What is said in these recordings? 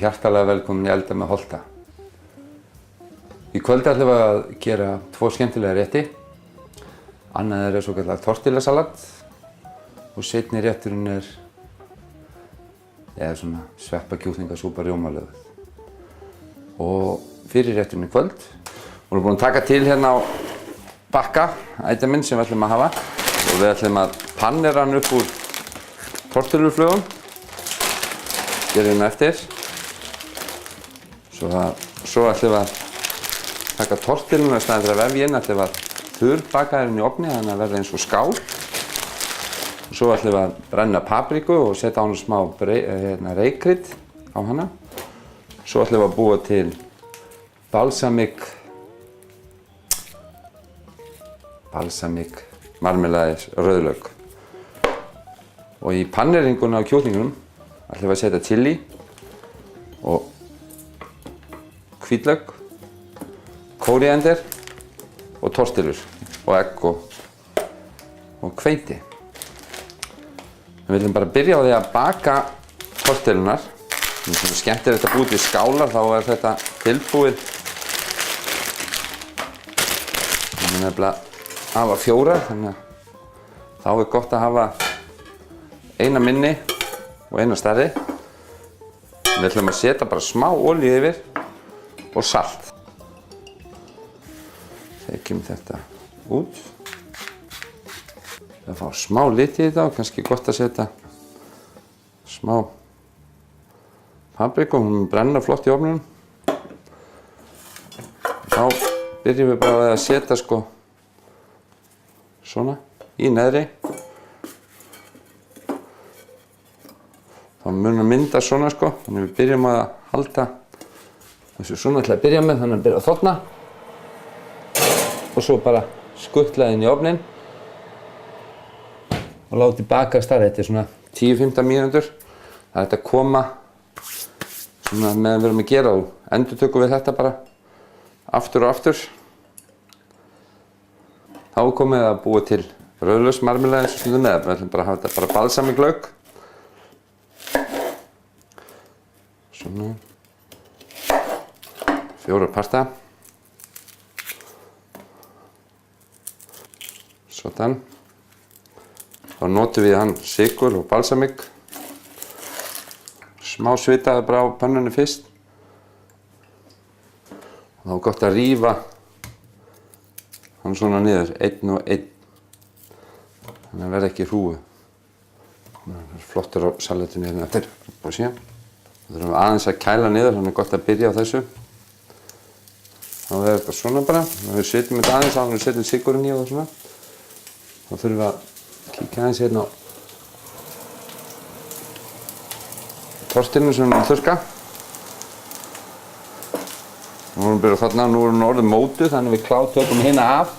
hjartalega velkomin í Elda með Holta. Í kvöld ætlum við að gera 2 skemmtilega rétti. Annað er svokallað tortillasalat og seinni rétturinn er svona sveppakjúklingasúpa rjómalöguð. Og fyrir rétturinn í kvöld vorum við búin að taka til hérna á bakka ætaminn sem við ætlum að hafa og við ætlum að pannera hann upp úr tortilluflögum. Gerum hérna eftir. Svo ætlum við að taka tortilluna í staðinn fyrir að vefja inn, ætlum við að þurrbaka hérna í ofni þannig að verða eins og skál. Og svo ætlum við að brenna papriku og setja á hana smá reykkrydd á hana. Svo ætlum við að búa til balsamik marmelaðis rauðlauk. Og í panneringuna á kjúklingunum ætlum við að setja chili og hvítlauk, kóríander og tortillur og egg og hveiti. Við viljum bara byrja á því að baka tortillunar. Það er skemmtilegt að búa til skálar, þá er þetta tilbúið. Við erum nefnilega að hafa 4, þannig að þá er gott að hafa eina minni og eina stærri. Við ætlum að setja bara smá olíu yfir og salt. Þegjum þetta út. Það fá smá lit í þetta og kannski gott að setja smá papriku, hún brenna flott í ofninum. Þá byrjum við bara að setja svona í neðri. Þá mun að mynda svona þannig við byrjum að halda þessu svona til að byrja með, þannig að byrja að þorna. Og svo bara skutla inn í ofninn og láti bakast þar. Þetta er svona 10-15 mínútur. Það er þetta að koma svona meðan við erum að gera og endurtökum við þetta bara aftur og aftur. Þá er komið að búa til rauðlausmarmelaði eins og stundum með. Við ætlum bara að hafa þetta bara balsamiklauk. Svona 4 parta. Svona. Þá notum við hann sykur og balsamik. Smá svitaði bara á pönnunni fyrst. Þá er gott að rífa hann svona niður, 1 og 1. Þannig að verða ekki hrúgu. Það er flottur á salatinu hérna eftir. Bara síðan. Það þurfum aðeins að kæla niður, þannig er gott að byrja á þessu. Þá er þetta svona bara. Við setjum þetta aðeins á hann og setjum sykurinn í og svona. Þá þurfum við að kíkja aðeins hérna á tortilluna sem við erum að þurrka. Nú erum við byrjað þarna, nú erum við orðið mótuð, þannig við tökum hérna af.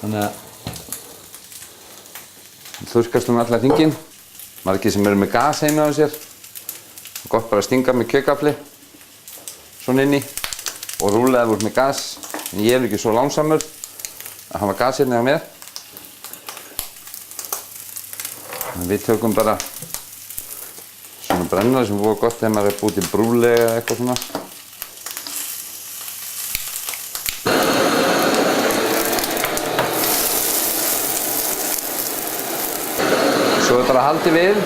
Þannig að þurrkast allar hringinn. Margir sem eru með gas heima á sér. Gott bara að stinga með kjötgafli svona inni og rúlla ef þú ert með gas. En ég er ekki svo langsamur að hafa gas hérna hjá mér. En við tökum bara svona brennari sem voru gott þegar maður er búið til brúli eða eitthvað svona. Svo er bara að halda við.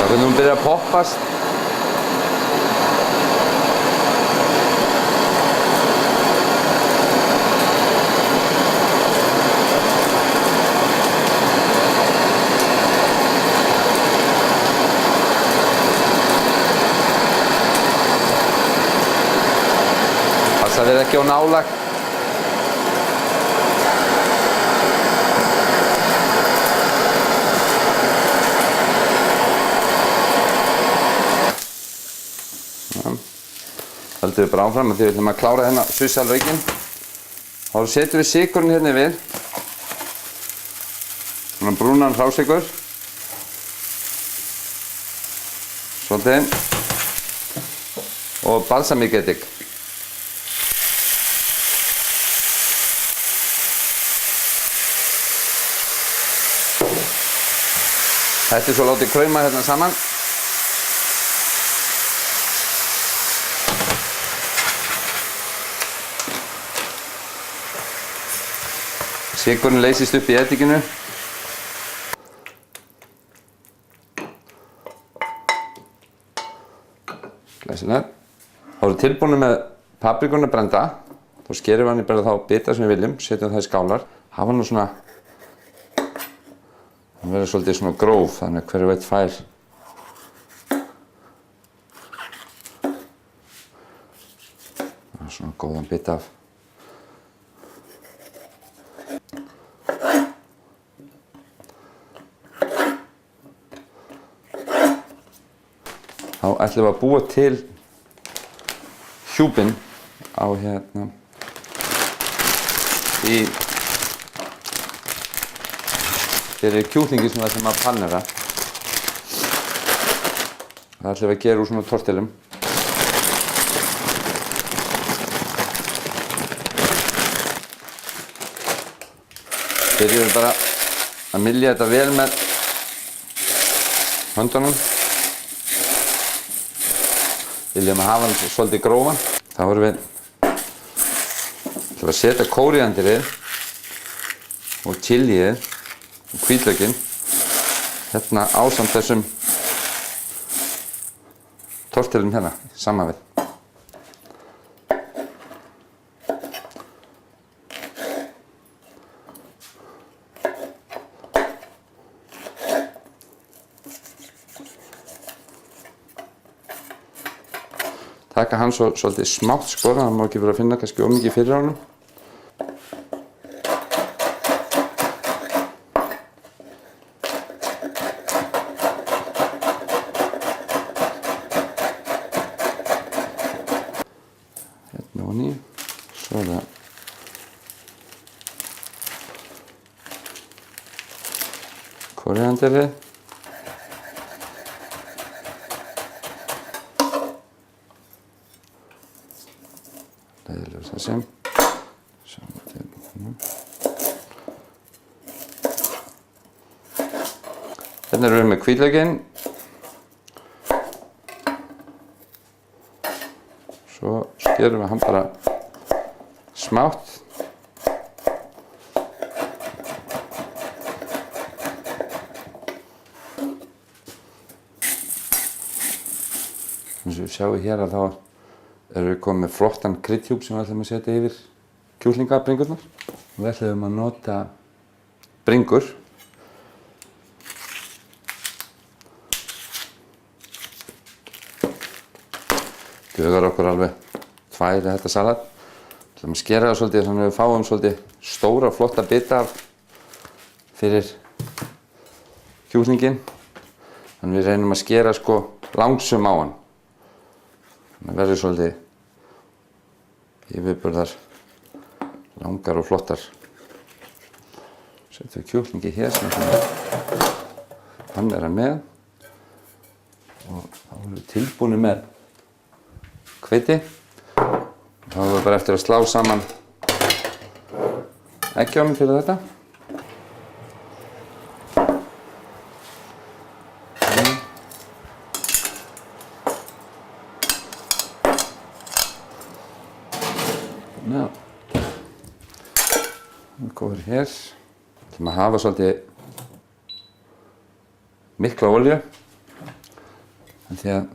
Hvernig hún byrjar að poppast. Passa að vera ekki á nálægt. Haldum við bara áfram að því við ætlum að klára hérna suðsalreykinn. Þá setjum við sykurinn hérna yfir. Svona brúnan hrásykur. Svolítið. Og balsamíkeddik. Þetta svo látið krauma hérna saman. Sykurinn leysist upp í edikinu. Glæsilegt. Þá erum tilbúin með paprikuna brenda. Þá skerum við hann bara þá bita sem við viljum, setjum það í skálar. Hafa hann svona, hann verður svolítið svona gróf, þannig hver veit fær. Svona góðan bita af. Þá ætlum við að búa til hjúpinn á hérna fyrir kjúklingi sem við ætlum að pannera. Það ætlum við að gera úr svona tortillum. Byrjum við bara að mylja þetta vel með höndunum. Viljum að hafa hann svolítið grófan. Þá erum við að setja kóríandrið og chilíið og hvítlaukinn hérna ásamt þessum tortillum hérna saman við. Taka hann svolítið smátt sko, það má ekki vera að finna kannski of mikið fyrir honum. Hérna ofan í, svo er það kóríandrið. Leiðilegur þessi. Hérna erum við með hvítlaukinn. Svo skerum við hann bara smátt. Eins og við sjáum hér að þá erum við komið með flottan kryddhjúp sem við ætlum að setja yfir kjúklingabringurnar. Við ætlum að nota bringur. Dugar okkur alveg 2 í þetta salat. Við ætlum að skera það svolítið þannig að við fáum svolítið stóra flotta bita fyrir kjúklinginn. Þannig við reynum að skera sko langsum á hann. Það verður svolítið yfirburðar langar og flottar. Setjum við kjúklingi hér sem hann er með og þá erum við tilbúin með hveiti. Þá erum við bara eftir að slá saman eggjámin fyrir þetta. Já, við góður hér. Við ætlum að hafa svolítið mikla olíu því að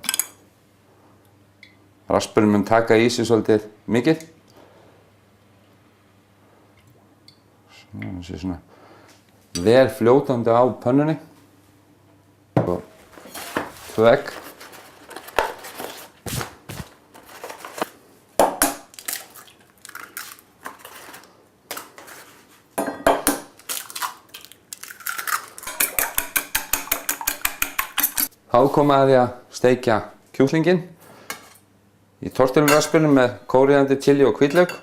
raspurinn mun taka í sig svolítið mikið. Svona, svona vel fljótandi á pönnunni og 2 egg. Þá komum við að því að steikja kjúklinginn í tortilluraspinum með kóríander, chili og hvítlauk.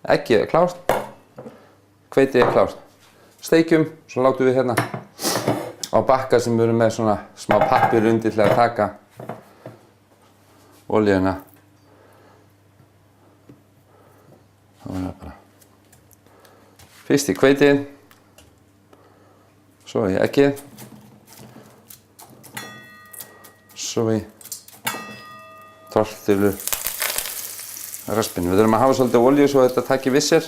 Eggið er klárt, hveitið er klárt. Steikjum, svo látum við hérna á bakka sem við erum með svona smá pappír undir til að taka olíuna. Þá er það bara fyrst í hveitið, svo í eggið. svo í tortillu raspinu. Við þurfum að hafa svolítið olíu svo þetta taki við sér.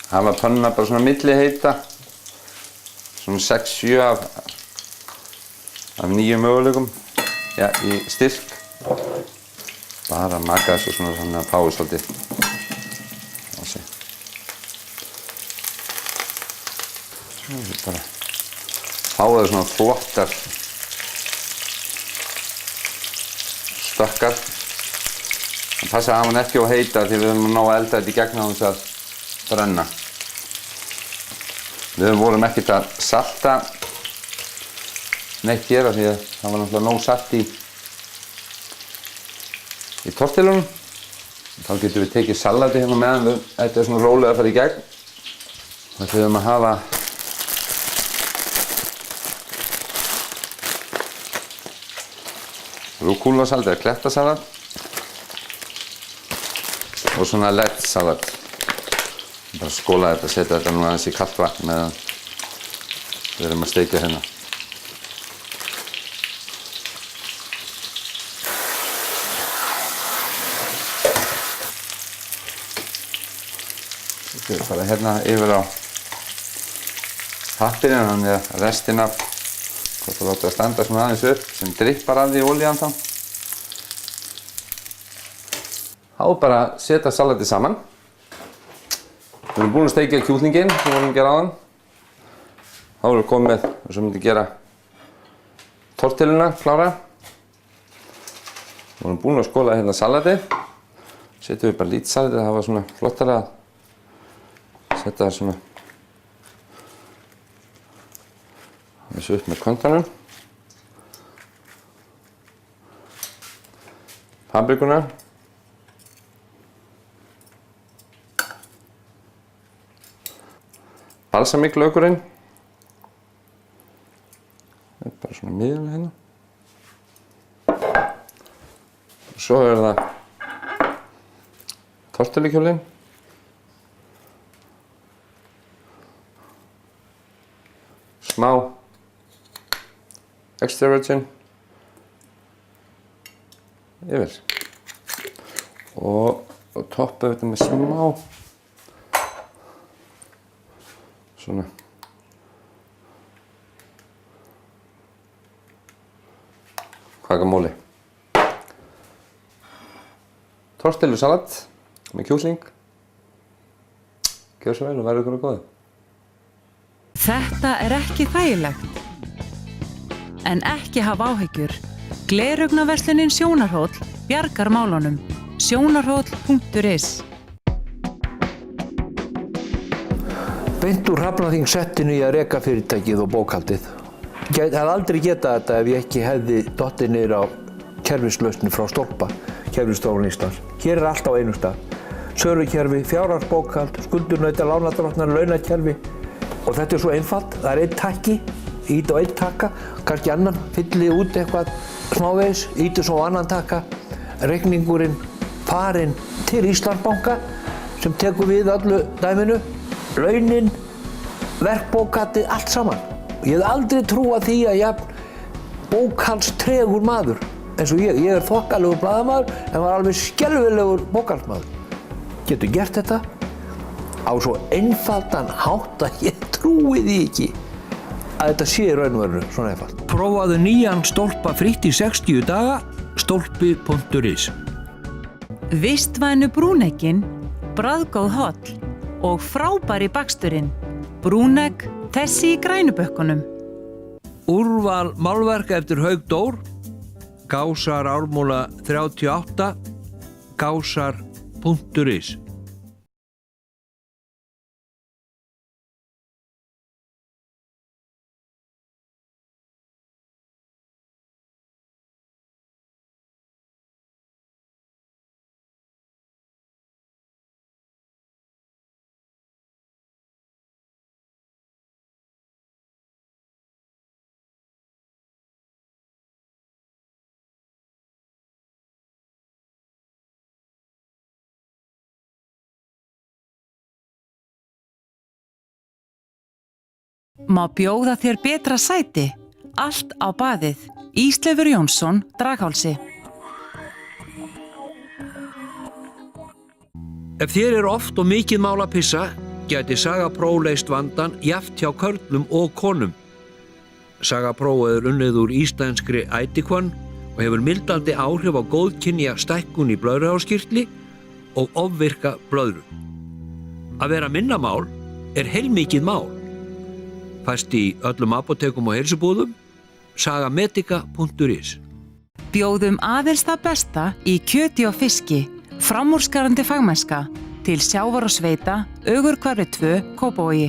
Hafa pönnuna bara svona milli heita. Svona 6-7 af 9 möguleikum. Já, í styrk. Bara maka þessu svona þannig að fái svolítið. Bara fá það svona flottar stökkar. Það passa að hann ekki á heita því við höfum að ná að elda þetta í gegn á þess að brenna. Við vorum ekkert að salta neitt hér því að það var náttúrulega nóg salt í tortillunum. Þá getum við tekið salati hérna meðan þetta er svona rólega að fara í gegn. Við höfum að hafa rúkúlasalat eða klettasalat og svona lettsalat. Bara skóla þetta, setja þetta nú aðeins í kalt vatn meðan við erum að steikja hérna. Þetta er bara hérna yfir á pappírinn, þannig að restin af þetta láta að standa svona aðeins upp sem dryppar af því olían þá. Þá bara að setja salatið saman. Við erum búin að steikja kjúklinginn sem við vorum að gera áðan. Þá erum við komið með þess að við myndum gera tortilluna klára. Við vorum búin að skóla hérna salatið. Setjum við bara lítið salatið, það var svona flottara að setja það svona þessu upp með kontanum. Paprikuna. Balsamíklaukurinn. Þetta er bara svona miðjulega hérna. Og svo er það tortillukjólinn. Smá extra virgin yfir og toppa þetta með smá svona guacamole. Tortillusalat með kjúkling. Gjörðu svo vel og verði ykkur að góðu. Þetta er ekki þægilegt. En ekki hafa áhyggjur. Gleraugnarverslunin Sjónarhóll bjargar málunum. Sjónarhóll.is. Beint úr Hrafnaþingssettinu í að reka fyrirtækið og bókhaldið. Ég hefði aldrei getað þetta ef ég ekki hefði dottið niður á kerfislausnir frá Stolpa, Kerfisstofnun Íslands. Hér er allt á einum stað. Sölukerfi, fjárhagsbókhald, skuldurnauta, lánardrottnar, launakerfi. Og þetta er svo einfalt. Það er einn takki, ít og einn takka, kannski annan, fyllið út eitthvað smávegis, ítu svo annan takka. Reikningurinn farinn til Íslandsbanka sem tekur við öllu dæminu. Launin, verkbókhaldið, allt saman. Ég hef aldrei trúað því að jafn bókhaldstregur maður eins og ég. Ég er þokkalegur blaðamaður en var alveg skelfilegur bókhaldsmaður. Getur gert þetta á svo einfaldan hátt að ég trúi því ekki að þetta sé í raun og veru svona einfalt. Prófaðu nýjan Stolpa frítt í 60 daga, stolpi.is. Vistvænu brúnegginn, bragðgóð holl og frábæri baksturinn. Brúnegg, þessi í grænubökkunum. Úrval málverk eftir Hauk Dór, Gásar Ármúla 38, gásar.is. Má bjóða þér betra sæti? Allt á baðið. Ísleifur Jónsson, Draghálsi. Ef þér er oft og mikið mál að pissa, gæti Saga Pro leyst vandan jafnt hjá körlum og konum. Saga Pro er unnið úr íslenskri ætikvann og hefur mildandi áhrif á góðkynja stækkun í blöðruhálskirtli og ofvirka blöðru. Að vera minna mál er heilmikið mál. Fæst í öllum apótekum og heilsubúðum, sagamedica.is. Bjóðum aðeins það besta í kjöti og fiski, framúrskarandi fagmennska, til sjávar og sveita, Ögurhvarfi 2, Kópavogi.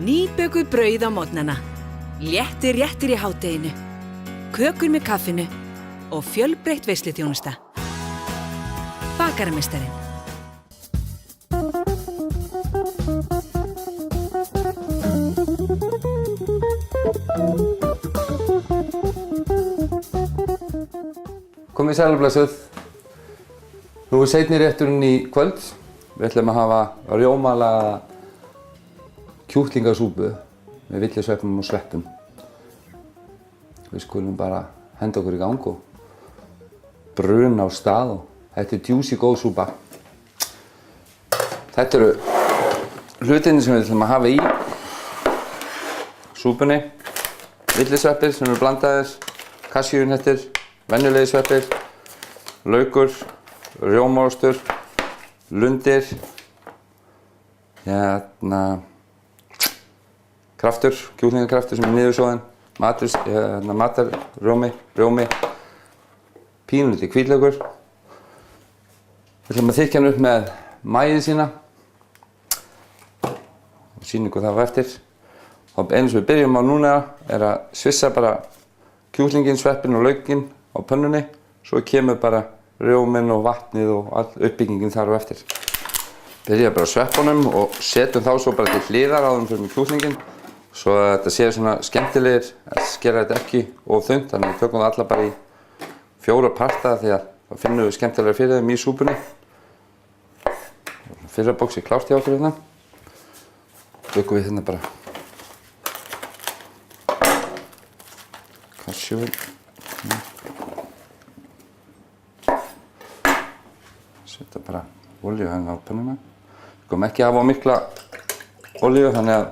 Nýbökuð brauð á morgnana, léttir réttir í hádeginu, kökur með kaffinu og fjölbreytt veisluþjónusta. Bakarameistarinn. Komið sælblessuð. Nú er seinni rétturinn í kvöld. Við ætlum að hafa rjómalaga kjúklingasúpu með villisveppum og sveppum. Við skulum bara henda okkur í gang og bruna á stað og þetta er juicy góð súpa. Þetta eru hlutinni sem við ætlum að hafa í súpunni. Villisveppir sem eru blandaðir, kasjúnettir, venjulegi sveppir, laukur, rjómaostur, lundir, kraftur, kjúklingakraftur sem er niðursoðinn, matarrjómi, pínulítið hvítlaukur. Við ætlum að þykja hann upp með maíið sína og sýnum ykkur það á eftir. Og einu sem við byrjum á núna er að svissa bara kjúklinginn, sveppinn og laukinn á pönnunni. Svo kemur bara rjóminn og vatnið og all uppbyggingin þar á eftir. Byrja bara á sveppunum og setjum þá svo bara til hliðar áður en fyrir með kjúklinginn. Svo að þetta sé svona skemmtilegir að skera þetta ekki of þunnt, þannig við tökum það alla bara í 4 parta því að þá finnum við skemmtilega fyrir þeim í súpunni. Fyrra boxi klárt hjá okkur hérna. Tökum við hérna bara kasjúinn. Setja bara olíu hérna á pönnuna. Við komum ekki að hafa mikla olíu þannig að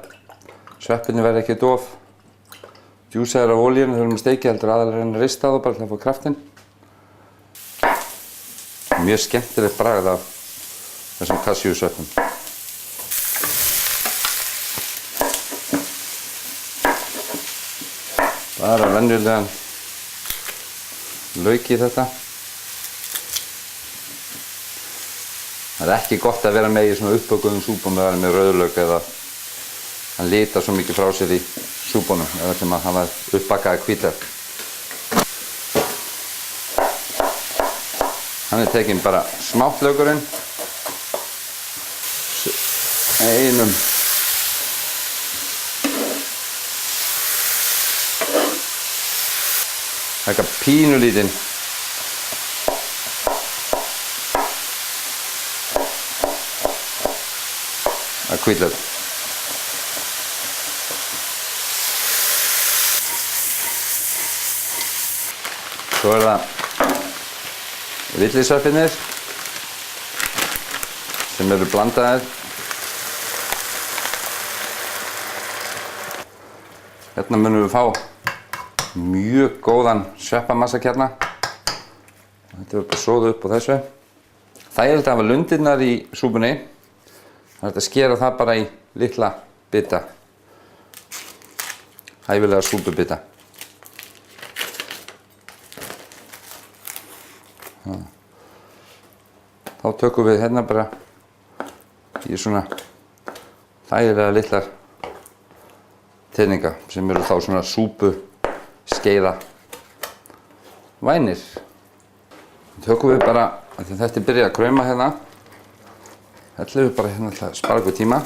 sveppirnir verða ekki of djúsaðir af olíunni þegar við erum að steikja, heldur aðalega að reyna að rista þá bara til að fá kraftinn. Mjög skemmtilegt bragð af þessum kasjúsveppum. Bara venjulegan lauk í þetta. Það er ekki gott að vera með í svona uppbökuðum súpum eða með rauðlauk eða hann litar svo mikið frá sér í súpunum eða ætlum að hafa uppbakaða hvítlauk. Hann er tekinn bara smátt laukurinn. Einum eitthvað pínulítinn að hvítlauk. Svo er það villisveppirnir sem eru blandaðir. Hérna munum við fá mjög góðan sveppamassakjarna. Þetta er bara soðið upp á þessu. Þægilegt að hafa lundirnar í súpunni. Það er hægt að skera það bara í litla bita. Hæfilega súpubita. Þá tökum við hérna bara í svona þægilega litlar teninga sem eru þá svona súpu skeiða vænir. Tökum við bara, þegar þetta er byrjað að krauma hérna, ætlum við bara hérna að spara okkur tíma.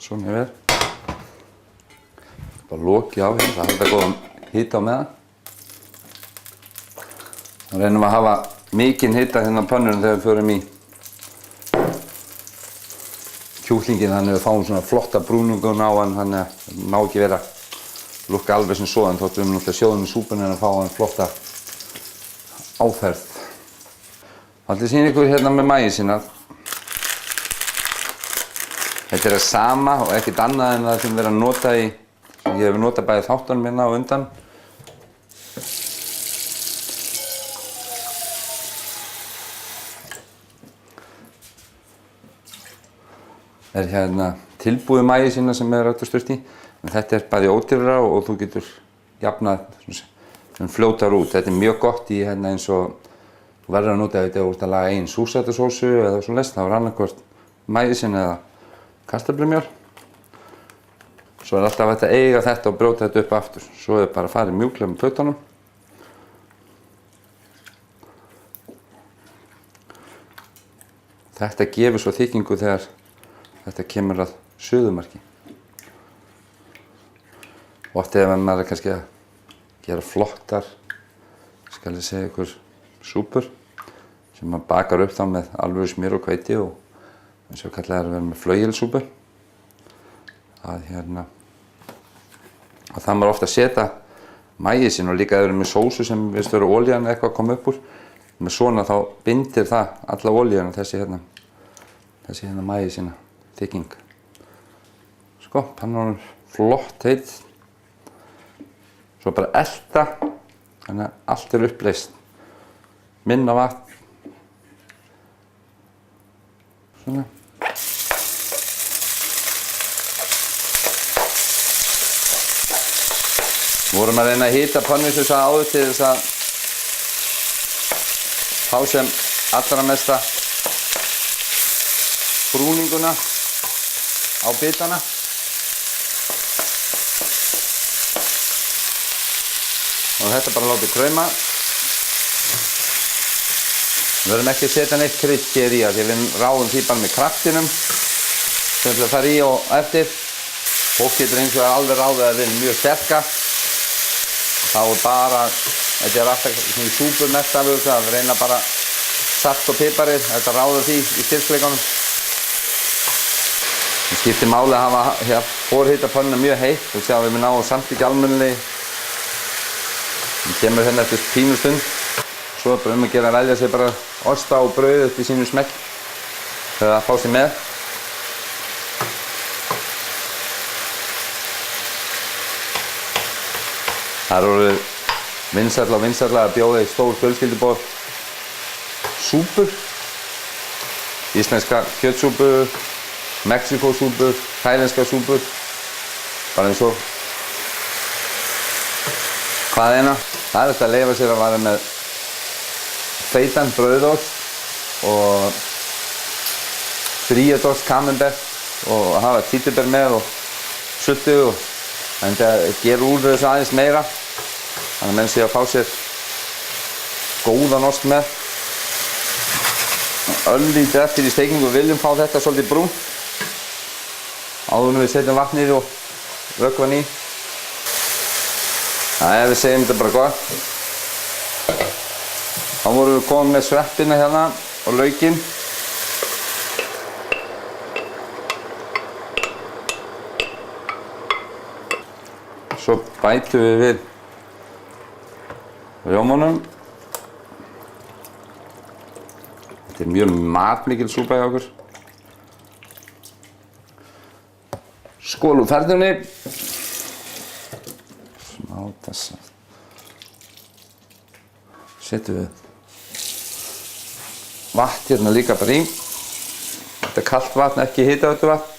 Svona yfir. Bara lokið á hérna, það halda góðan hita á meðan. Þá reynum við að hafa mikinn hita hérna á pönnunum þegar við förum í kjúklingin þannig að við fáum svona flotta brúningun á hann, þannig að það má ekki vera lukka alveg sem soðan þótt við náttúrulega sjóðum í súpunni en að fá hann flotta áferð. Það ætla að sýna ykkur hérna með maísinn að þetta það sama og ekkert annað en það sem við erum að nota í, sem ég hef notað bæði þáttunum hérna á undan. Það hérna tilbúið maísinn sem er hægt að sturt í, en þetta bæði ódýrara og þú getur jafnað sem fljótar út. Þetta mjög gott í hérna eins og þú verður að nota þetta úr að laga einn súrsatasósu eða svo lest, þá annarkvort maísinn eða kartöflumjöl. Svo alltaf hægt að eiga þetta og brjóta þetta upp aftur. Svo bara að fara mjúklega með plötunum. Þetta gefur svo þykkingu þegar þetta kemur að suðumarki. Oft ef maður er kannski að gera flottar, skal ég segja ykkur, súpur sem maður bakar upp þá með alvöru smjör og hveiti og eins og kallað er að vera með flauelsúpu. Og það maður ofta að setja maísinn og líka ef við erum með sósu sem við störu olían eitthvað að koma upp úr. Með svona þá bindir það alla olían og þessi hérna maísinn þykking. Sko, pannan er flott heit. Svo bara elta, þannig að allt er uppleist. Minna vatn. Svona. Vorum að reyna að hita pönnu sem það áður til þess að fá sem allra mesta brúninguna á bitana. Og þetta bara látið krauma. Við verðum ekki að setja neitt krydd hér í því við ráðum því bara með kraftinum sem við fara í og eftir. Fólk getur eins og alveg ráðið að við erum mjög sterka. Þá er bara, þetta er alltaf svona í súpu mest af þessu, að reyna bara salt og piparið, þetta ráður því í styrkleikunum. Það skiptir máli að hafa forhita pönnuna mjög heitt og sjá að við náum samt ekki almennilega. Það kemur hérna eftir pínu stund. Svo er bara að gera að velja sér bara osta og brauð upp í sínu smekk þegar það fá sér með. Það er orðið vinsælla að bjóða í stór fjölskylduborð súpur. Íslenska kjötsúpur, Mexíkósúpur, þælenska súpur. Bara eins og hvaðeina. Það er þetta að leyfa sér að vara með feitan brauðost og fríedost camembert og hafa títuber með og sultu og það ger úr þessu aðeins meira. Þannig að menn sé að fá sér góðan ost með. Örlítið eftir í steikingu viljum fá þetta svolítið brúnt. Áður en við setjum vatnið og vökvann í. Við segjum þetta bara gott. Þá vorum við komin með sveppina hérna og laukinn. Svo bætum við við rjómanum. Þetta er mjög matmikil súpa hjá okkur. Skál úr ferðunni. Smá þessa. Setjum við vatn hérna líka bara í. Þetta er kalt vatn, ekki hitaveitu vatn.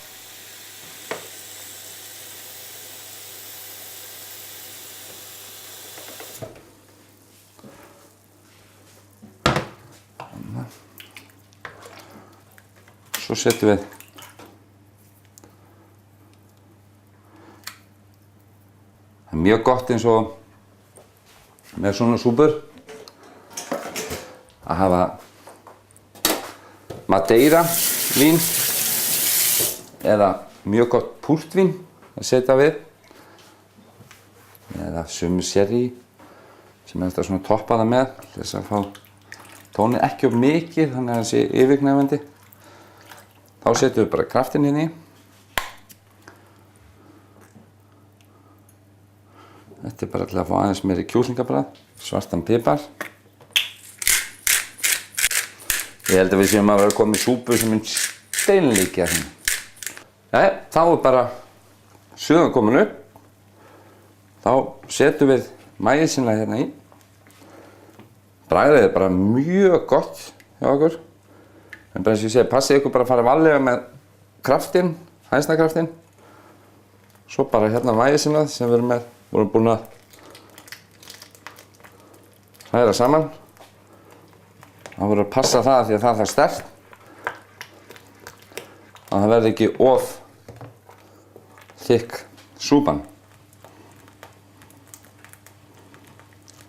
Svo setjum við það er mjög gott eins og með svona súpur að hafa Madeira vín eða mjög gott púrtvín að setja við eða sumur sherry sem er þetta svona toppa það með til þess að fá tónið ekki of mikið þannig að það sé yfirgnæfandi. Þá Þá setjum við bara kraftinn inn í. Þetta er bara til að fá aðeins meiri kjúklingabragð, svartan pipar. Ég held að við séum að vera komið súpu sem steinlíkja hérna. Jæja, þá er bara suðan komin upp. Þá setjum við maísinn hérna í. Bragðið er bara mjög gott hjá okkur. En bara eins og ég segi, passið ykkur bara að fara varlega með kraftinn, hænsnakraftinn. Svo bara hérna maísinnað sem við vorum búin að hræra saman. Það voru að passa það því að það er sterkt. Að það verði ekki of þykk súpan.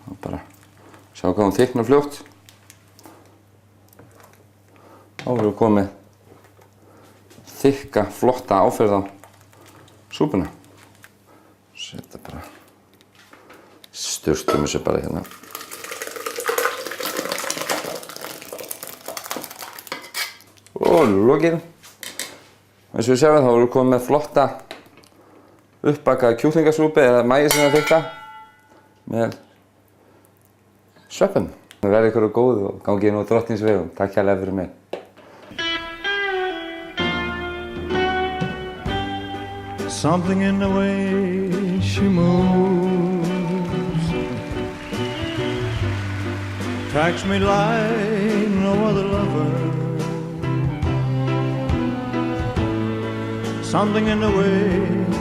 Og bara sjá hvað hún þykknar fljótt. Þá erum við komið þykka, flotta áferð á súpuna. Setja bara, sturtum þessu bara hérna. Og lokið. Eins og við sjáum þá erum við komið með flotta uppbakaða kjúklingasúpu eða maísinn þykka með sveppum. Verði ykkur góð og gangið nú drottins vegum. Takk hérlega fyrir mig. Something in the way she moves attracts me like no other lover. Something in the way